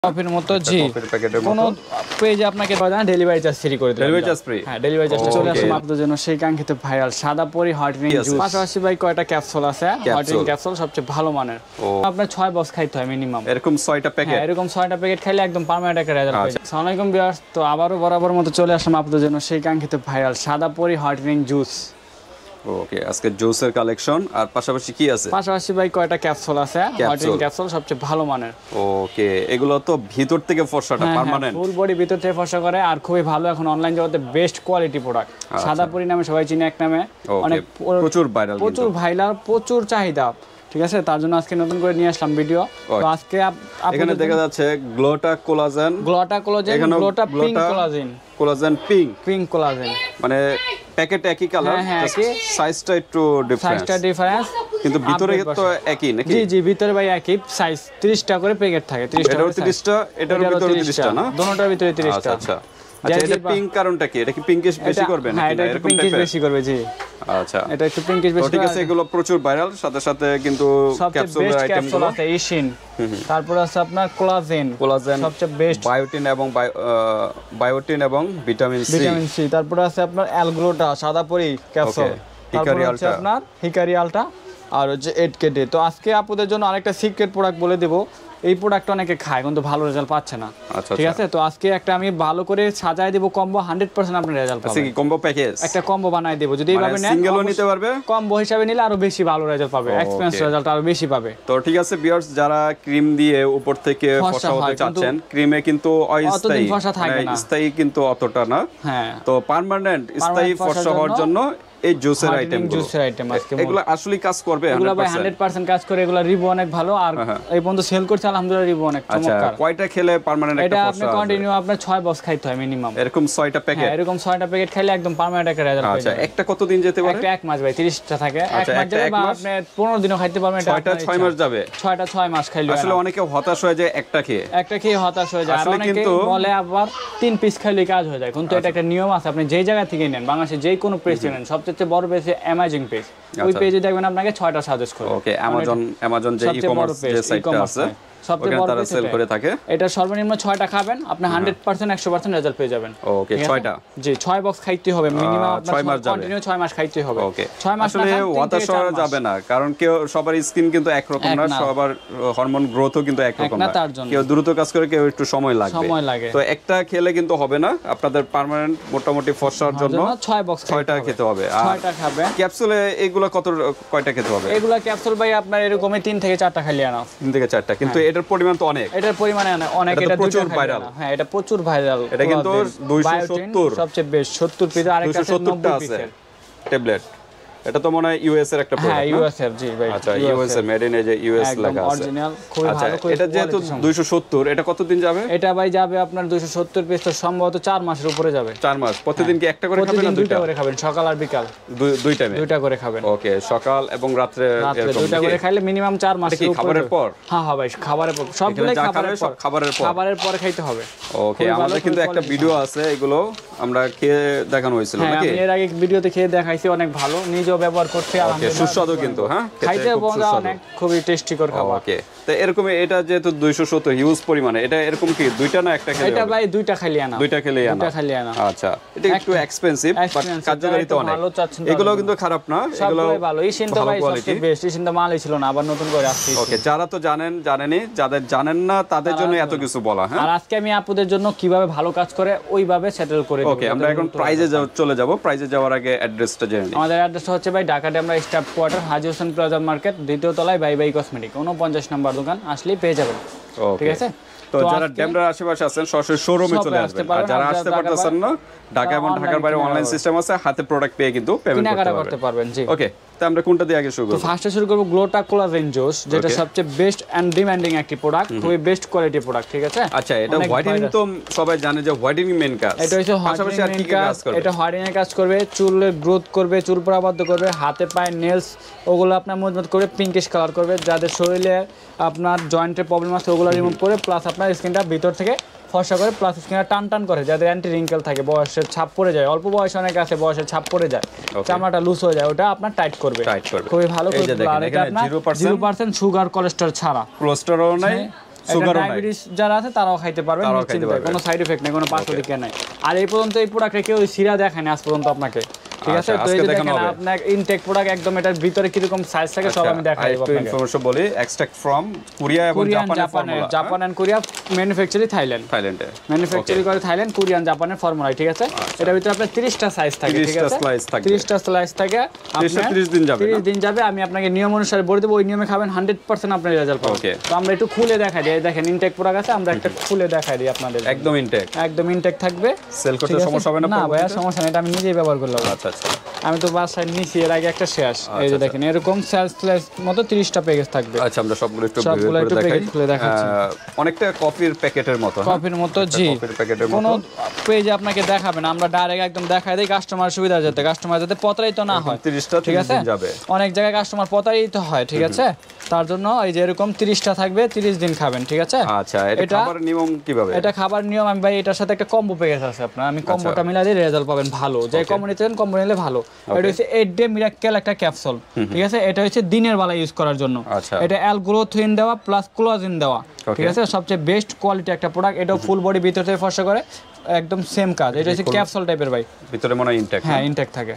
কফির মতো জি কোনো পেজে আপনাকে ডেলিভারি চার্জ ফ্রি করে দেব। Delivery charge free? হ্যাঁ, ডেলিভারি চার্জ চলে আসে আপনাদের জন্য সেই কাঙ্ক্ষিত ভাইরাল সাদা পরি হোয়াইটেনিং জুস। পাশাপাশি ভাই কয়টা ক্যাপসুল আছে, হোয়াইটেনিং ক্যাপসুল সবচেয়ে ভালো মানের। আপনার 6 বক্স খাইতে হয় মিনিমাম। এরকম 6টা প্যাকেট? হ্যাঁ, এরকম 6টা প্যাকেট খাইলে একদম পার্মানেন্ট একটা রেজাল্ট পাবেন। আসসালামু আলাইকুম ভিউয়ার্স, তো আবারো বরাবর মতো চলে আসলাম আপনাদের জন্য সেই কাঙ্ক্ষিত ভাইরাল সাদা পরি হোয়াইটেনিং জুস। ওকে, আজকে জুসের কালেকশন আর পাশাপাশি কি আছে? পাশাপাশি ভাই কয়টা ক্যাপসুল আছে, হোয়াইটেনিং ক্যাপসুল সবচেয়ে ভালো মানের। ওকে, এগুলো তো ভিতর থেকে ফর্সাটা পার্মানেন্ট, ফুল বডি ভিতর থেকে ফর্সা করে আর খুবই ভালো। এখন অনলাইন জগতে বেস্ট কোয়ালিটি প্রোডাক্ট। সাদা পরি নামে সবাই চিনে এক নামে, অনেক প্রচুর ভাইরাল, প্রচুর ভাইরাল, প্রচুর চাহিদা। ঠিক আছে, তার জন্য আজকে নতুন করে নিয়ে আসলাম ভিডিও। তো আজকে এখানে দেখা যাচ্ছে গ্লোটা কোলাজেন, গ্লোটা pink collagen, collagen pink collagen, মানে প্যাকেট একই কালার, সাইজটা একটু ডিফারেন্স, কিন্তু ভিতরে তো একই নাকি? জি জি, ভিতরে ভাই একই সাইজ। 30টা করে প্যাকেট থাকে, 30টা। এটারও 30টা, এটারও ভিতরে 30টা না? দুটোটার ভিতরে 30টা। আচ্ছা, এটা পিঙ্ক কারণটা কি? এটা কি পিঙ্কিশ বেশি করবে নাকি? হ্যাঁ, এটা একটু পিঙ্কিশ বেশি করবে জি। আচ্ছা, এটা একটু পিঙ্কিশ বেশি। ঠিক আছে, এগুলো প্রচুর ভাইরাল। সাথে সাথে কিন্তু ক্যাপসুলের আইটেমগুলো আছে ইশিন, তারপর আছে আপনার কোলাজেন সবচেয়ে বেস্ট, বায়োটিন এবং ভিটামিন সি, তারপর আছে আপনার অ্যালগ্লোটা সাদা পরি ক্যাপসুল, তারপর আছে আপনার হিকারি আলটা আর হচ্ছে 8KD। তো আজকে আপনাদের জন্য আরেকটা সিক্রেট প্রোডাক্ট বলে দেব। এই প্রোডাক্ট অনেকে খায় কিন্তু ভালো রেজাল্ট পাচ্ছে না। ঠিক আছে, তো আজকে একটা আমি ভালো করে সাজায় দেব কম্বো, 100% আপনি রেজাল্ট পাবেন। কি কম্বো প্যাকেজ? একটা কম্বো বানাই দেব, যদি এইভাবে নেন সিঙ্গেলও নিতে পারবে, কম্বো হিসাবে নিলে আরো বেশি ভালো রেজাল্ট পাবে, এক্সপেন্স রেজাল্ট আরো বেশি পাবে। তো ঠিক আছে ভিউয়ার্স, যারা ক্রিম দিয়ে উপর থেকে ফর্সা হতে চাচ্ছেন, ক্রিমে কিন্তু অস্থায়ী ফর্সা থাকে না, স্থায়ী কিন্তু অতটা না। হ্যাঁ, তো পার্মানেন্ট স্থায়ী ফর্সা হওয়ার জন্য এই জুসের আইটেম আজকে এগুলো আসলে কাজ করবে 100%? এগুলো ভাই 100% কাজ করে। এগুলো রিভিউ অনেক ভালো, আর এই পর্যন্ত সেল করছে আলহামদুলিল্লাহ, রিভিউ অনেক চমৎকার। আচ্ছা, কয়টা খেলে পার্মানেন্ট একটা ফর্সা? এটা আপনি কন্টিনিউ আপনার 6 বক্স খাইতে হয় মিনিমাম। এরকম 6টা প্যাকেট? হ্যাঁ, এরকম 6টা প্যাকেট খাইলে একদম পার্মানেন্ট একটা রেজাল্ট পাবেন। আচ্ছা, একটা কতদিন যেতে পারে? একটা 1 মাস ভাই, 30টা থাকে। 1 মাস যাবে বা আপনি 15 দিনও খাইতে পারবেন। এটা 6 মাস যাবে? 6টা 6 মাস খাইলে আসলে অনেকে হতাশ হয়ে যায় একটা খেয়ে হতাশ হয়ে যায়, আর অনেকে বলে আবার 3 পিস খাইলে কাজ হয়ে যায়। কিন্তু এটা একটা নিয়ম আছে, আপনি যেই জায়গা থেকে নেন, বাংলাদেশে যেই কোনো পেজ নেন, সবচেয়ে বড় পেজ অ্যামাজন পেজ, ওই পেজে দেখবেন আপনাকে 6টা সাজেস্ট করে। ওকে, অ্যামাজন যে ই-কমার্স যে সাইটটা আছে, সবচেয়ে বড় পেজ সেল করে থাকে। এটা সর্বনিম্ন 6টা খাবেন, আপনি 100% 100% রেজাল্ট পেয়ে যাবেন। ওকে, 6টা? জি, 6 বক্স খাইতে হবে মিনিমাম, আপনার 6 মাস যাবে, কন্টিনিউ 6 মাস খাইতে হবে। ওকে, 6 মাস আসলে হতাশ হওয়া যাবে না, কারণ কেউ সবার স্কিন কিন্তু এক রকম না, সবার হরমোন গ্রোথও কিন্তু এক রকম না। কেউ দ্রুত কাজ করে, কেউ একটু সময় লাগে। তো একটা খেলে কিন্তু হবে না, আপনাদের পার্মানেন্ট মোটামুটি ফর্সার জন্য 6 বক্স 6টা খেতে হবে। আর 6টা খাবে। ক্যাপসুলে এগুলো কয়টা খেতে হবে? এগুলা ক্যাপসুল ভাই আপনার এরকমই 3 থেকে 4টা খাইলে আনা। 3 থেকে 4টা, কিন্তু এটার পরিমাণ তো অনেক। এটার পরিমাণে অনেক, এটা প্রচুর ভাইরাল। হ্যাঁ, এটা প্রচুর ভাইরাল। এটা কিন্তু 270 সবচেয়ে বেস্ট 70 পিস, আরেকটা 270টা আছে ট্যাবলেট। এটা তো মনে হয় ইউএস এর একটা প্রোডাক্ট। হ্যাঁ, ইউএস এর জি ভাই। আচ্ছা, ইউএস এর মেড ইন এই যে ইউএস লেখা আছে, অরিজিনাল, খুবই ভালো। এটা যেহেতু 270, এটা কতদিন যাবে? এটা ভাই যাবে আপনার 270 পিস, তো সম্ভবত 4 মাসের উপরে যাবে। 4 মাস? প্রতিদিন কি একটা করে খাবেন না দুইটা করে খাবেন, সকাল আর বিকাল দুই টাইমে দুইটা করে খাবেন। ওকে, সকাল এবং রাতে এরকম দুইটা করে খাইলে মিনিমাম 4 মাসের উপরে। খাবারের পর? হ্যাঁ ভাই, খাবারের পর, সবগুলাই খাবারের পর খাইতে হবে। ওকে, আমাদের কিন্তু একটা ভিডিও আছে, এগুলো আমরা খেয়ে দেখানো হয়েছিল নাকি? আমি এর আগে ভিডিওতে খেয়ে দেখাইছি, অনেক ভালো, নিজেও ব্যবহার করতে। সুস্বাদু কিন্তু, হ্যাঁ, খাইতে মজা, অনেক খুবই টেস্টিকর খাবার। ওকে, তো এরকম এটা যেহেতু 270 হিউজ পরিমাণে, এটা এরকম কি দুইটা না একটা খেলে? এটা ভাই দুইটা খাইলে আনা। আচ্ছা, এটা একটু এক্সপেন্সিভ, বাট কার্যকারিতা অনেক। এগুলো কিন্তু খারাপ না, এগুলো ভালো। ইশিন তো ভাই সবচেয়ে বেস্ট, ইশিন তো মালই ছিল না, আবার নতুন করে আসছে। ওকে, যারা তো জানেনি, যাদের জানেন না তাদের জন্য এত কিছু বলা। হ্যাঁ, আর আজকে আমি আপনাদের জন্য কিভাবে ভালো কাজ করে ওইভাবে সেটেল করে দেব। ওকে, আমরা এখন প্রাইজে চলে যাব। প্রাইজে যাওয়ার আগে অ্যাড্রেসটা জেনে নিই। আমাদের অ্যাড্রেসটা হচ্ছে ভাই ঢাকা ডেমরা স্টাফ কোয়ার্টার, হাজী হোসেন প্লাজা মার্কেট, দ্বিতীয় তলায় বাই কসমেটিক, 49 নম্বর দোকান, আসলেই পেয়ে যাবেন। ঠিক আছে, তো যারা ডেমরার আশেপাশে আছেন সরাসরি শোরুমে চলে আসবেন, আর যারা আসতে পারতেছেন না, ঢাকা এবং ঢাকার বাইরে অনলাইন সিস্টেম আছে, হাতে প্রোডাক্ট পেয়ে কিন্তু পেমেন্ট করতে পারবেন। জি, ওকে, তো আমরা কোনটা দিয়ে আগে শুরু করব? তো ফার্স্টে শুরু করব গ্লোটা কোলাজেন জুস, যেটা সবচেয়ে বেস্ট এন্ড ডিমান্ডিং একটি প্রোডাক্ট, খুবই বেস্ট কোয়ালিটি প্রোডাক্ট। ঠিক আছে, আচ্ছা, এটা হোয়াইটেনিং তো সবাই জানে যে হোয়াইটেনিং মেইন কাজ। এটা হচ্ছে পাশাপাশি আর কি কাজ করবে? এটা হোয়াইটেনিং এর কাজ করবে, চুলের গ্রোথ করবে, চুল পরাবদ্ধ করবে, হাতে পায়ে নেলস ওগুলো আপনার মজবুত করে পিঙ্কিশ কালার করবে, যাদের শরীরে আপনার জয়েন্টের প্রবলেম আছে ওগুলো রিমুভ করে, প্লাস আপনার স্কিনটা ভিতর থেকে ফর্সা করে, প্লাস স্কিনটা টান করে, যাদের অ্যান্টি রিঙ্কেল থাকে, বয়সের ছাপ পড়ে যায়, অল্প বয়স অনেক আছে বয়সের ছাপ পড়ে যায়, চামড়াটা লুজ হয়ে যায়, ওটা আপনার টাইট করবে। খুবই ভালো। আর এটা আপনার 0% সুগার কোলেস্টেরল ছাড়া, কোলেস্টেরল নাই, সুগার ডায়াবেটিস যারা আছে তারাও খাইতে পারবেন, কোনো সাইড এফেক্ট নেই, কোনো পার্শ্বদিকে নাই। আর এই পর্যন্ত এই প্রোডাক্টে কেউ সিরা দেখায়নি আজ পর্যন্ত আপনাকে, ঠিক আছে? তো এই যে দেখেন আপনার ইনটেক প্রোডাক্ট একদম, এটার ভিতরে কি রকম সাইজ থাকে সব আমি দেখাই দেব আপনাকে। ইনফরমেশন বলি, এক্সট্রাক্ট ফ্রম কোরিয়া এবং জাপান এন্ড কোরিয়া, ম্যানুফ্যাকচারিং থাইল্যান্ডে ম্যানুফ্যাকচারিং করে থাইল্যান্ড, কোরিয়ান, জাপানের ফর্মুলা, ঠিক আছে? এটার ভিতরে আপনার 30টা সাইজ থাকে, ঠিক আছে? 30টা স্লাইস থাকে, আপনার 30 দিন যাবে। আমি আপনাকে নিয়ম অনুসারে বলে দেব, ওই নিয়মে খাবেন 100% আপনি রেজাল্ট পাবেন। তো আমরা একটু খুলে দেখাই দিই, দেখেন ইনটেক প্রোডাক্ট আছে, আমরা একটা খুলে দেখাই দিই আপনাদের। একদম ইনটেক থাকবে, সেল করতে সমস্যা হবে না? না ভাই সমস্যা নেই, এটা আমি নিজেই ব্যবহার করলাম। আচ্ছা আচ্ছা, আমি তো বাসায় নিছি এর আগে একটা শেষ। এই যে দেখেন এরকম সেলস মতো 30টা প্যাকেজ থাকবে। আচ্ছা, আমরা সবগুলো একটু খুলে দেখাচ্ছি। অনেকটা কফির প্যাকেটের মতো, কফির মতো, জি। কোন পেজে আপনাকে দেখাবেন, আমরা ডাইরেক্ট একদম দেখাই দেই কাস্টমার সুবিধা যাতে, কাস্টমার যাতে প্রতারিত না হয়। 30টা, ঠিক আছে? অনেক জায়গায় কাস্টমার প্রতারিত হয়, ঠিক আছে? তার জন্য এই যে এরকম 30টা থাকবে, 30 দিন খাবেন, ঠিক আছে? আচ্ছা, এটা খাবার নিয়ম কিভাবে? এটা খাবার নিয়ম আমি ভাই এটার সাথে একটা কম্বো প্যাকেজ আছে আপনার, আমি কম্বোটা মিলাই দিই, রেজাল্ট পাবেন ভালো। যে কম্বো নিতেন, কম্বো নিলে ভালো। এটা হচ্ছে 8 ডে মিরাকেল একটা ক্যাপসুল, ঠিক আছে? এটা হচ্ছে দিনের বেলা ইউজ করার জন্য। এটা অ্যালগ্রোথিন দেওয়া প্লাস কোলাজেন দেওয়া, ঠিক আছে? সবচেয়ে বেস্ট কোয়ালিটি একটা প্রোডাক্ট। এটা ফুল বডি ভিতর থেকে ফর্সা করে, একদম সেম কাজ। এটা হচ্ছে ক্যাপসুল টাইপের ভাই, ভিতরে মনে হয় ইনটেক, হ্যাঁ ইনটেক থাকে,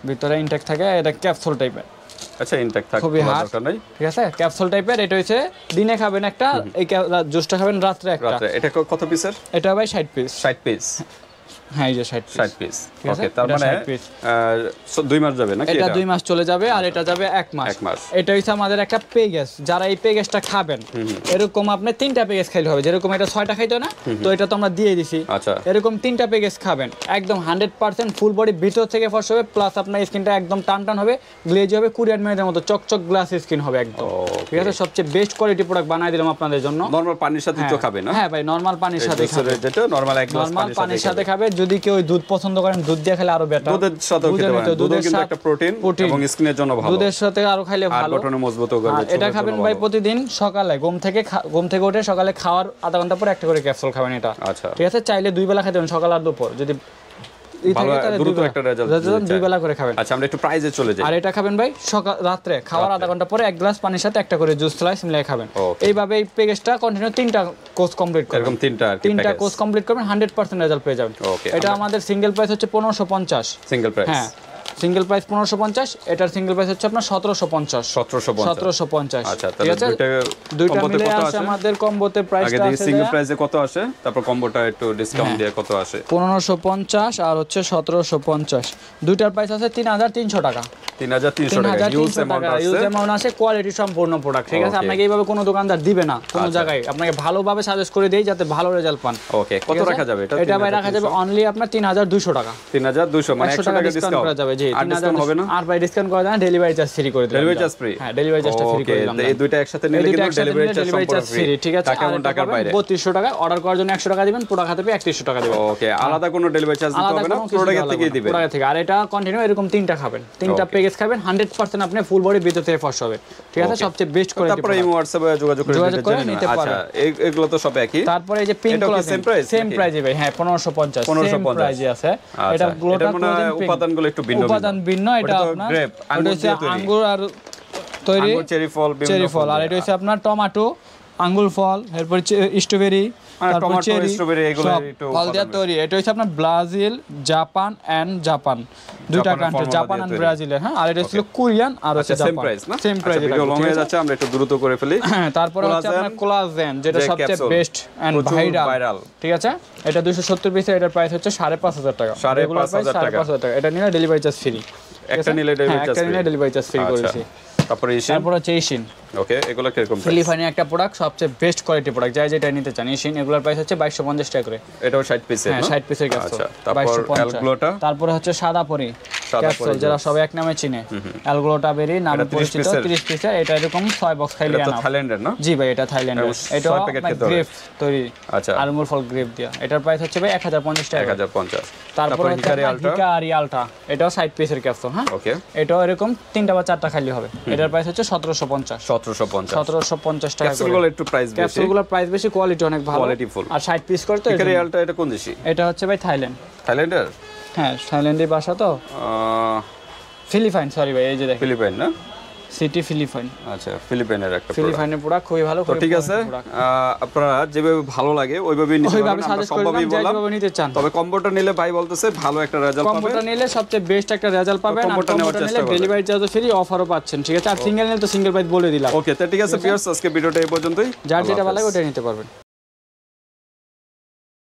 ভিতরে ইনটেক থাকে। এটা ক্যাপসুল টাইপের, আচ্ছা ইনটেক থাকে, খুবই দরকার নাই, ঠিক আছে? ক্যাপসুল টাইপের। এটা হচ্ছে দিনে খাবেন একটা, এই জুসটা খাবেন রাত্রে একটা। এটা কত পিসের? এটা ভাই 60 পিস। 60 পিস, হ্যাঁ এই যে 60 পিস। ওকে, তার মানে 2 মাস যাবে নাকি? এটা 2 মাস চলে যাবে, আর এটা যাবে 1 মাস। এটা হচ্ছে আমাদের একটা পেগেস, যারা এই পেগেসটা খাবেন, এরকম আপনি 3টা পেগেস খাইলে হবে। যেরকম এটা 6টা খাইতো না, তো এটা তো আমরা দিয়ে দিছি। আচ্ছা, এরকম 3টা পেগেস খাবেন, একদম 100% ফুল বডি ভিতর থেকে ফর্স হবে, প্লাস আপনার স্কিনটা একদম টান হবে, গ্লেজ হবে, কোরিয়ান মেয়েদের মতো চকচক গ্লাস স্কিন হবে একদম, ঠিক আছে? সবচেয়ে বেস্ট কোয়ালিটি প্রোডাক্ট বানাই দিলাম আপনাদের জন্য। নরমাল পানির সাথে তো খাবে না? হ্যাঁ ভাই, নরমাল পানির সাথে খাবে, যেটা নরমাল এক গ্লাস পানির সাথে খাবে। যদি কেউ দুধ পছন্দ করেন, দুধ দিয়ে খেলে আরো বেটার। দুধের সাথেও খেতে পারেন, দুধের কিন্তু একটা প্রোটিন এবং স্কিনের জন্য ভালো। দুধের সাথে আরো খাইলে ভালো, আর গঠনে মজবুত হবে। এটা খাবেন ভাই প্রতিদিন সকালে ঘুম থেকে উঠে সকালে খাওয়ার আধা ঘন্টা পরে একটা করে ক্যাপসুল খাবেন এটা, ঠিক আছে? চাইলে 2 বেলা খেতে পারেন, সকাল আর দুপুর। যদি দ্রুত একটা রেজাল্ট 2 বেলা করে খাবেন। আচ্ছা, আমরা একটু প্রাইসে চলে যাই। আর এটা খাবেন ভাই সকাল রাতে খাওয়ার আধা ঘন্টা পরে 1 গ্লাস পানির সাথে একটা করে জুস স্লাইস মিলিয়ে খাবেন। এইভাবে এই প্যাকেজটা কন্টিনিউ 3টা কোর্স কমপ্লিট করবেন, এরকম 3টা কোর্স কমপ্লিট করবেন, 100% রেজাল্ট পেয়ে যাবেন। এটা আমাদের সিঙ্গেল প্রাইস হচ্ছে 1550, সিঙ্গেল প্রাইস, হ্যাঁ সিঙ্গেল প্রাইস 1550। এটার সিঙ্গেল প্রাইস হচ্ছে আপনার 1750। আচ্ছা, তাহলে দুইটা মিলে আছে আমাদের কম্বোতে প্রাইসটা আছে। সিঙ্গেল প্রাইসে কত আসে, তারপর কম্বোটা একটু ডিসকাউন্ট দিয়ে কত আসে? 1550 আর হচ্ছে 1750। দুইটার প্রাইস আছে 3300 টাকা। 3300 টাকা ইউজ অ্যামাউন্ট আছে, কোয়ালিটি সম্পূর্ণ প্রোডাক্ট, ঠিক আছে? আপনাকে এইভাবে কোনো দোকানদার দিবে না কোনো জায়গায়, আপনাকে ভালোভাবে সাজেস্ট করে দেই যাতে ভালো রেজাল্ট পান। ওকে, কত রাখা যাবে এটা? এটা ভাই রাখা যাবে অনলি আপনার 3200 টাকা। 3200 মানে 100 টাকা ডিসকাউন্ট করা যাবে। জি, 3000 হবে না? আর ভাই ডিসকাউন্ট করা যায় না, ডেলিভারি চার্জ ফ্রি করে দিলাম। ডেলিভারি চার্জ ফ্রি, হ্যাঁ ডেলিভারি চার্জটা ফ্রি করে দিলাম। এই দুইটা একসাথে নিলে কিন্তু ডেলিভারি চার্জ ফ্রি, ঠিক আছে? কেমন টাকার বাইরে? 3200 টাকা। অর্ডার করার জন্য 100 টাকা দিবেন, প্রোডাক্ট হাতে পেয়ে 3100 টাকা দিবেন। ওকে, আলাদা কোনো ডেলিভারি চার্জ দিতে হবে না, প্রোডাক্ট থেকেই দিবেন, প্রোডাক্ট থেকে। আর এটা কন্টিনিউ এরকম 3টা খাবেন, 3টা প্যাকেজ খাবেন, 100% আপনি ফুল বডি ভিতর থেকে ফর্স হবে, ঠিক আছে? সবচেয়ে বেস্ট কোয়ালিটি। তারপরে এই হোয়াটসঅ্যাপে যোগাযোগ করে নিতে পারেন। আচ্ছা, এগুলো তো সব একই। তারপরে এই যে পিঙ্ক কালার সেম প্রাইসে ভাই, হ্যাঁ 1550 সেম প্রাইসে আছে। এটা গ্লোটা উপাদানগুলো একটু ভিন্ন, উপাদান ভিন্ন। এটা আপনার আঙ্গুর আর তৈরি, চেরি ফল। আর এটা হচ্ছে আপনার টমেটো, আঙ্গুর ফল, এরপর স্ট্রবেরি, তারপর চেরি, স্ট্রবেরি, এগুলো একটু ফল দিয়ে তৈরি। এটা হচ্ছে আপনার ব্রাজিল, জাপান, দুইটা কান্ট্রি, জাপান এন্ড ব্রাজিল, হ্যাঁ। আর এটা হচ্ছে কোরিয়ান, আর হচ্ছে জাপান। সেম প্রাইস না? Same price. ভিডিও লং হয়ে যাচ্ছে, আমরা একটু দ্রুত করে ফেলি। তারপর হচ্ছে আপনার কোলাজেন, যেটা সবচেয়ে বেস্ট এন্ড ভাইরাল, ঠিক আছে? এটা 270 পিস, এটার প্রাইস হচ্ছে 5500 টাকা। 5500 টাকা। এটা নিলে ডেলিভারি চার্জ ফ্রি, একটা নিলে ডেলিভারি চার্জ ফ্রি করেছি। তারপর হচ্ছে এশিন। ওকে, এগুলো কিরকম? ফিলিপাইনি একটা প্রোডাক্ট, সবচেয়ে বেস্ট কোয়ালিটি প্রোডাক্ট, যাই যেটা নিতে চান। এশিন, এগুলোর প্রাইস হচ্ছে 2250 টাকা করে। এটাও 60 পিসের, হ্যাঁ 60 পিসের ক্যাপসুল। আচ্ছা, তারপর অ্যালগ্লোটা। তারপর হচ্ছে সাদা পরি ক্যাপসুল, যারা সবাই এক নামে চিনে, অ্যালগ্লোটা বেরি নামে পরিচিত, 30 পিসের। এটা এরকম 6 বক্স খাইলে না। এটা থাইল্যান্ডের না? জি ভাই, এটা থাইল্যান্ডের। এটা গ্রেপ তৈরি, আচ্ছা, আলমুর ফল গ্রেপ দিয়া। এটার প্রাইস হচ্ছে ভাই 1050 টাকা। 1050। তারপর হিকারি আলটা, এটাও 60 পিসের ক্যাপসুল, হ্যাঁ ওকে। এটাও এরকম 3টা বা 4টা খাইলে হবে। এটার প্রাইস হচ্ছে 1750 টাকা। ক্যাপসুলগুলো একটু প্রাইস বেশি, ক্যাপসুলগুলোর প্রাইস বেশি, কোয়ালিটি অনেক ভালো, কোয়ালিটিফুল। আর 60 পিস করতে হিকারি আলটা এটা কোন দেশি? এটা হচ্ছে ভাই থাইল্যান্ডের, হ্যাঁ থাইল্যান্ডের ভাষা তো, ফিলিপাইন, সরি ভাই, এই যে দেখেন ফিলিপাইন না? City Philippines. আচ্ছা, ফিলিপাইনের একটা ফিলিপাইনের প্রোডাক্ট খুবই ভালো। তো ঠিক আছে, আপনারা যেভাবে ভালো লাগে ওইভাবেই নিতে পারবেন, আমরা সম্ভবই বললাম। নিতে চান তবে কম্বোটা নিলে ভাই বলতেছে ভালো একটা রেজাল্ট পাবেন, কম্বোটা নিলে সবচেয়ে বেস্ট একটা রেজাল্ট পাবেন। আর কম্বোটা নিলে ডেলিভারি চার্জ ফ্রি, অফারও পাচ্ছেন, ঠিক আছে। আর সিঙ্গেল নিলে তো সিঙ্গেল প্রাইস বলে দিলাম। ওকে, তো ঠিক আছে ভিউয়ার্স, আজকে ভিডিওটা এই পর্যন্তই। যার যেটা ভালো লাগে ওটা নিতে পারবেন।